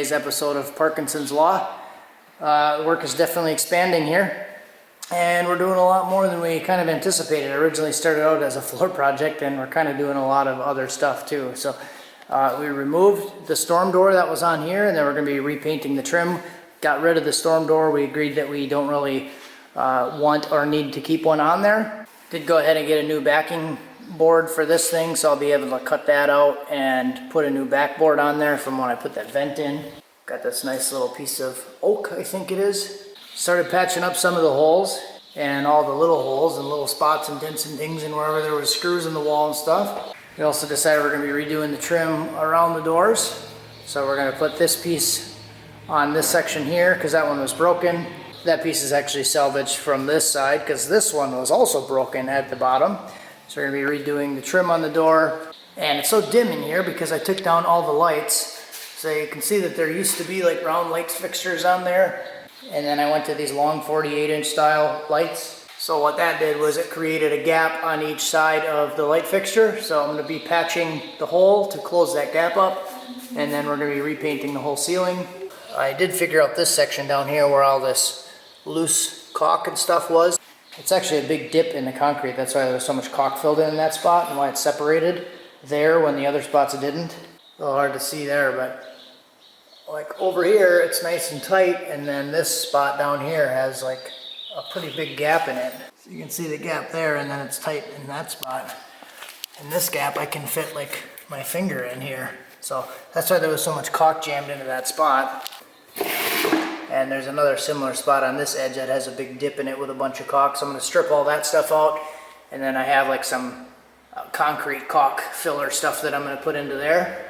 today's episode of Parkinson's Law. The work is definitely expanding here, and we're doing a lot more than we kind of anticipated. It originally started out as a floor project, and we're kind of doing a lot of other stuff too. So we removed the storm door that was on here, and then we're going to be repainting the trim. Got rid of the storm door. We agreed that we don't really want or need to keep one on there. Did go ahead and get a new backing board for this thing, so I'll be able to cut that out and put a new backboard on there from when I put that vent in. Got this nice little piece of oak, I think it is. Started patching up some of the holes and all the little holes and little spots and dents and things and wherever there was screws in the wall and stuff. We also decided we're going to be redoing the trim around the doors. So we're going to put this piece on this section here because that one was broken. That piece is actually salvaged from this side because this one was also broken at the bottom. So we're going to be redoing the trim on the door. And it's so dim in here because I took down all the lights. So you can see that there used to be like round light fixtures on there. And then I went to these long 48-inch style lights. So what that did was it created a gap on each side of the light fixture. So I'm going to be patching the hole to close that gap up. And then we're going to be repainting the whole ceiling. I did figure out this section down here where all this loose caulk and stuff was. It's actually a big dip in the concrete. That's why there was so much caulk filled in that spot and why it separated there when the other spots didn't. A little hard to see there, but like over here it's nice and tight, and then this spot down here has like a pretty big gap in it. So you can see the gap there, and then it's tight in that spot. In this gap I can fit like my finger in here. So that's why there was so much caulk jammed into that spot. And there's another similar spot on this edge that has a big dip in it with a bunch of caulk. So I'm going to strip all that stuff out. And then I have like some concrete caulk filler stuff that I'm going to put into there.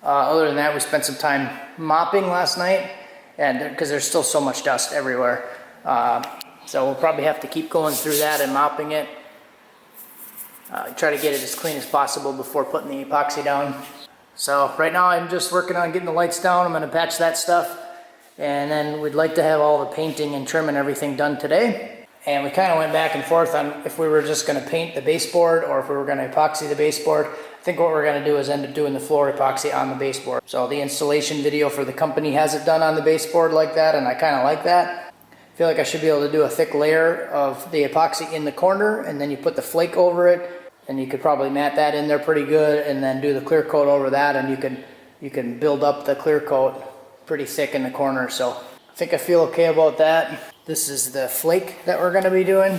Other than that, we spent some time mopping last night, and because there's still so much dust everywhere. So we'll probably have to keep going through that and mopping it. Try to get it as clean as possible before putting the epoxy down. So right now I'm just working on getting the lights down. I'm going to patch that stuff. And then we'd like to have all the painting and trim and everything done today. And we kind of went back and forth on if we were just going to paint the baseboard or if we were going to epoxy the baseboard. I think what we're going to do is end up doing the floor epoxy on the baseboard. So the installation video for the company has it done on the baseboard like that, and I kind of like that. I feel like I should be able to do a thick layer of the epoxy in the corner, and then you put the flake over it, and you could probably mat that in there pretty good, and then do the clear coat over that, and you can build up the clear coat pretty thick in the corner. So I think I feel okay about that. This is the flake that we're going to be doing.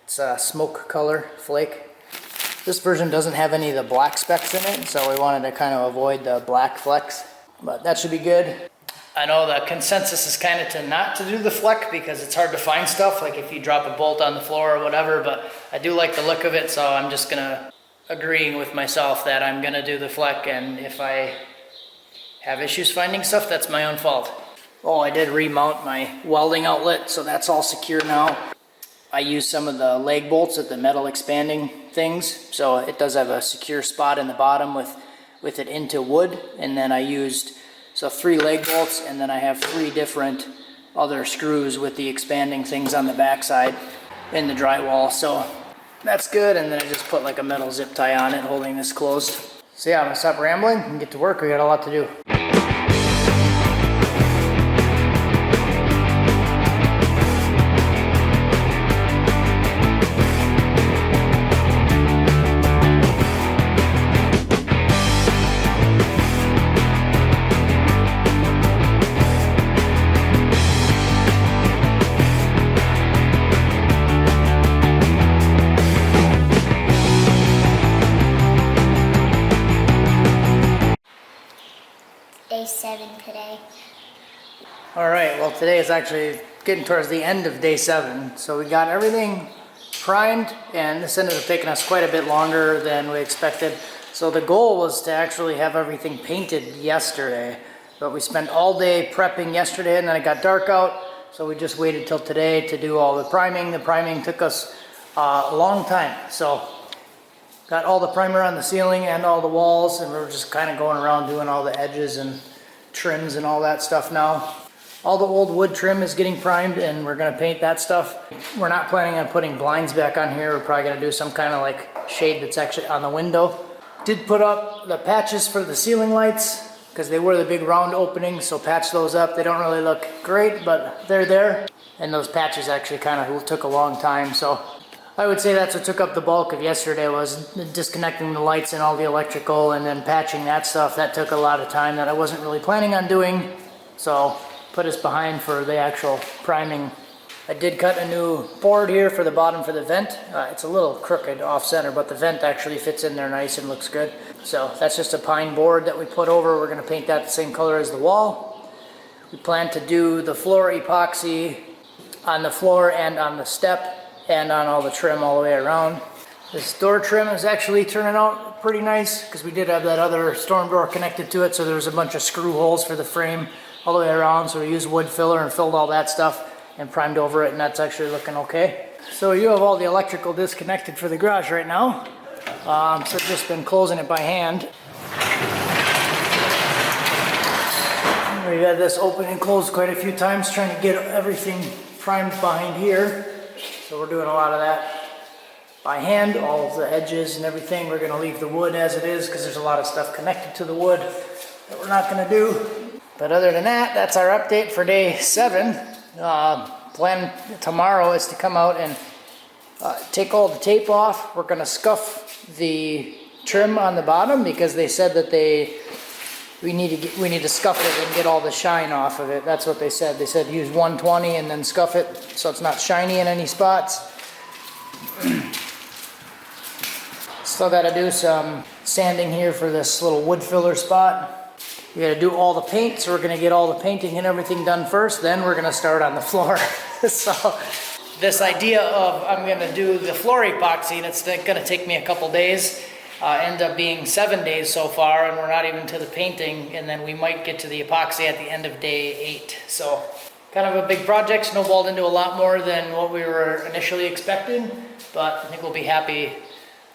It's a smoke color flake. This version doesn't have any of the black specks in it, so we wanted to kind of avoid the black flecks, but that should be good. I know the consensus is kind of to not to do the fleck because it's hard to find stuff, like if you drop a bolt on the floor or whatever, but I do like the look of it, so I'm just gonna agreeing with myself that I'm gonna do the fleck, and if I have issues finding stuff, that's my own fault. Oh, I did remount my welding outlet, so that's all secure now. I used some of the leg bolts at the metal expanding things, so it does have a secure spot in the bottom with it into wood, and then I used 3 leg bolts, and then I have 3 different other screws with the expanding things on the backside in the drywall, so that's good. And then I just put like a metal zip tie on it holding this closed. So yeah, I'm gonna stop rambling and get to work. We got a lot to do. Day 7 today. All right, well today is actually getting towards the end of day 7. So we got everything primed, and this ended up taking us quite a bit longer than we expected. So the goal was to actually have everything painted yesterday, but we spent all day prepping yesterday, and then it got dark out, so we just waited till today to do all the priming. The priming took us a long time, so got all the primer on the ceiling and all the walls, and we're just kind of going around doing all the edges and trims and all that stuff now. All the old wood trim is getting primed, and we're going to paint that stuff. We're not planning on putting blinds back on here. We're probably going to do some kind of like shade that's actually on the window. Did put up the patches for the ceiling lights. because they were the big round openings, so patch those up. They don't really look great, but they're there. And those patches actually kind of took a long time, so I would say that's what took up the bulk of yesterday, was disconnecting the lights and all the electrical and then patching that stuff. That took a lot of time that I wasn't really planning on doing, so put us behind for the actual priming. I did cut a new board here for the bottom for the vent. It's a little crooked off center, but the vent actually fits in there nice and looks good. So that's just a pine board that we put over. We're going to paint that the same color as the wall. We plan to do the floor epoxy on the floor and on the step and on all the trim all the way around. This door trim is actually turning out pretty nice because we did have that other storm door connected to it, so there was a bunch of screw holes for the frame all the way around, so we used wood filler and filled all that stuff and primed over it, and that's actually looking okay. So you have all the electrical disconnected for the garage right now. So I've just been closing it by hand. We've had this open and closed quite a few times trying to get everything primed behind here. So we're doing a lot of that by hand, all of the edges and everything. We're gonna leave the wood as it is because there's a lot of stuff connected to the wood that we're not gonna do. But other than that, that's our update for day 7. Plan tomorrow is to come out and take all the tape off. We're gonna scuff the trim on the bottom because they said that we need to scuff it and get all the shine off of it. That's what they said. They said use 120 and then scuff it so it's not shiny in any spots. Still got to do some sanding here for this little wood filler spot. We got to do all the paint, so we're going to get all the painting and everything done first, then we're going to start on the floor. So this idea of I'm going to do the floor epoxy and it's going to take me a couple days, end up being 7 days so far, and we're not even to the painting, and then we might get to the epoxy at the end of day 8. So kind of a big project, snowballed into a lot more than what we were initially expecting, but I think we'll be happy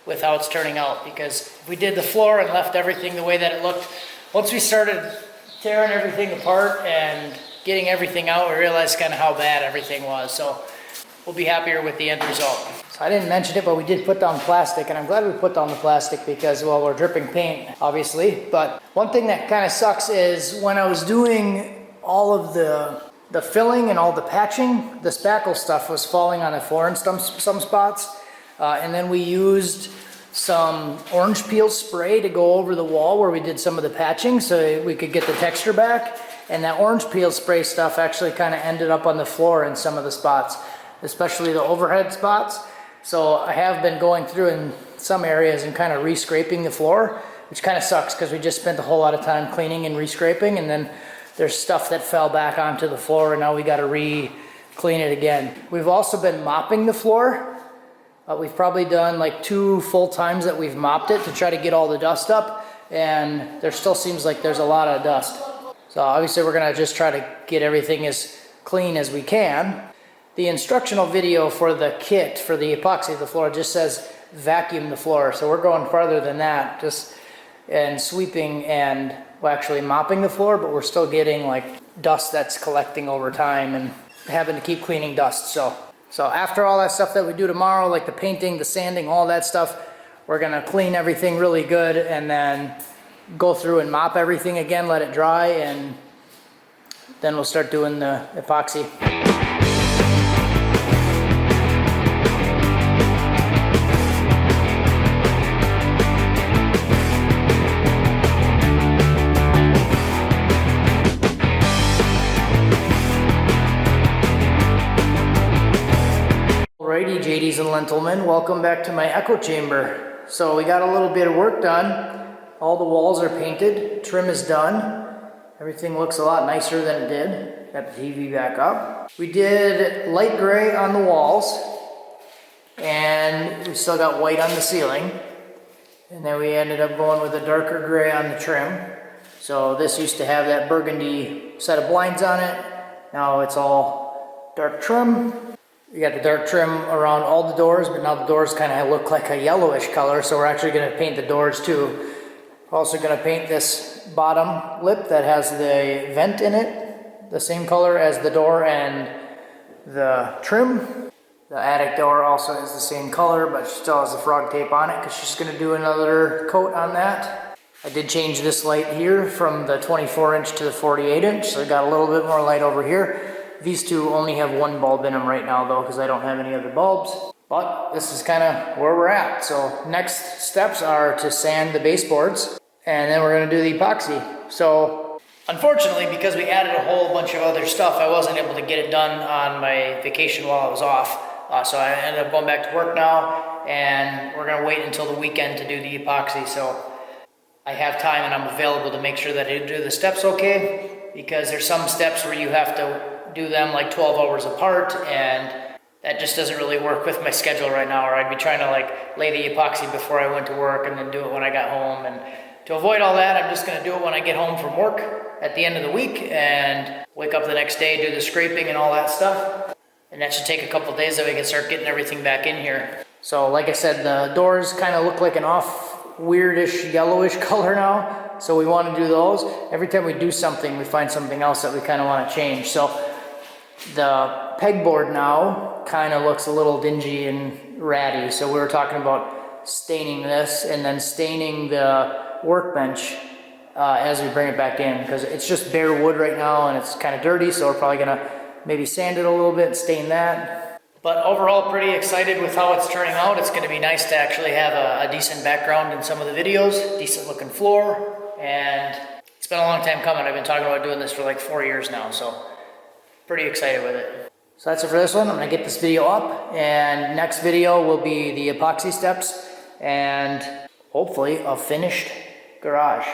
with how it's turning out, because if we did the floor and left everything the way that it looked, once we started tearing everything apart and getting everything out, we realized kind of how bad everything was. So we'll be happier with the end result. So I didn't mention it, but we did put down plastic, and I'm glad we put down the plastic because, well, we're dripping paint, obviously. But one thing that kind of sucks is when I was doing all of the filling and all the patching, the spackle stuff was falling on the floor in some spots. And then we used some orange peel spray to go over the wall where we did some of the patching so we could get the texture back. And that orange peel spray stuff actually kind of ended up on the floor in some of the spots, especially the overhead spots. So I have been going through in some areas and kind of re-scraping the floor, which kind of sucks because we just spent a whole lot of time cleaning and re-scraping, and then there's stuff that fell back onto the floor and now we got to re-clean it again. We've also been mopping the floor. We've probably done like 2 full times that we've mopped it to try to get all the dust up, and there still seems like there's a lot of dust. So obviously we're gonna just try to get everything as clean as we can. The instructional video for the kit for the epoxy of the floor just says vacuum the floor, so we're going farther than that, just and sweeping and actually mopping the floor, but we're still getting like dust that's collecting over time and having to keep cleaning dust. So after all that stuff that we do tomorrow, like the painting, the sanding, all that stuff, we're gonna clean everything really good and then go through and mop everything again, let it dry, and then we'll start doing the epoxy. Alrighty, JDs and Lentilmen, welcome back to my echo chamber. So we got a little bit of work done. All the walls are painted, trim is done. Everything looks a lot nicer than it did. Got the TV back up. We did light gray on the walls, and we still got white on the ceiling. And then we ended up going with a darker gray on the trim. So this used to have that burgundy set of blinds on it. Now it's all dark trim. We got the dark trim around all the doors, but now the doors kind of look like a yellowish color, so we're actually going to paint the doors too. We're also going to paint this bottom lip that has the vent in it, the same color as the door and the trim. The attic door also is the same color, but she still has the frog tape on it because she's going to do another coat on that. I did change this light here from the 24 inch to the 48 inch, so I got a little bit more light over here. These two only have one bulb in them right now though, because I don't have any other bulbs. But this is kind of where we're at. So next steps are to sand the baseboards, and then we're going to do the epoxy. So unfortunately, because we added a whole bunch of other stuff, I wasn't able to get it done on my vacation while I was off. So I ended up going back to work now, and we're going to wait until the weekend to do the epoxy. So I have time and I'm available to make sure that I do the steps okay, because there's some steps where you have to do them like 12 hours apart, and that just doesn't really work with my schedule right now, or I'd be trying to like lay the epoxy before I went to work and then do it when I got home. And to avoid all that, I'm just going to do it when I get home from work at the end of the week and wake up the next day, do the scraping and all that stuff. And that should take a couple days so we can start getting everything back in here. So like I said, the doors kind of look like an off weirdish yellowish color now, so we want to do those. Every time we do something, we find something else that we kind of want to change. So the pegboard now kind of looks a little dingy and ratty, so we were talking about staining this and then staining the workbench as we bring it back in, because it's just bare wood right now and it's kind of dirty, so we're probably gonna maybe sand it a little bit and stain that. But overall, pretty excited with how it's turning out. It's going to be nice to actually have a decent background in some of the videos, decent looking floor, and it's been a long time coming. I've been talking about doing this for like 4 years now, so pretty excited with it. So that's it for this one. I'm going to get this video up, and next video will be the epoxy steps and hopefully a finished garage.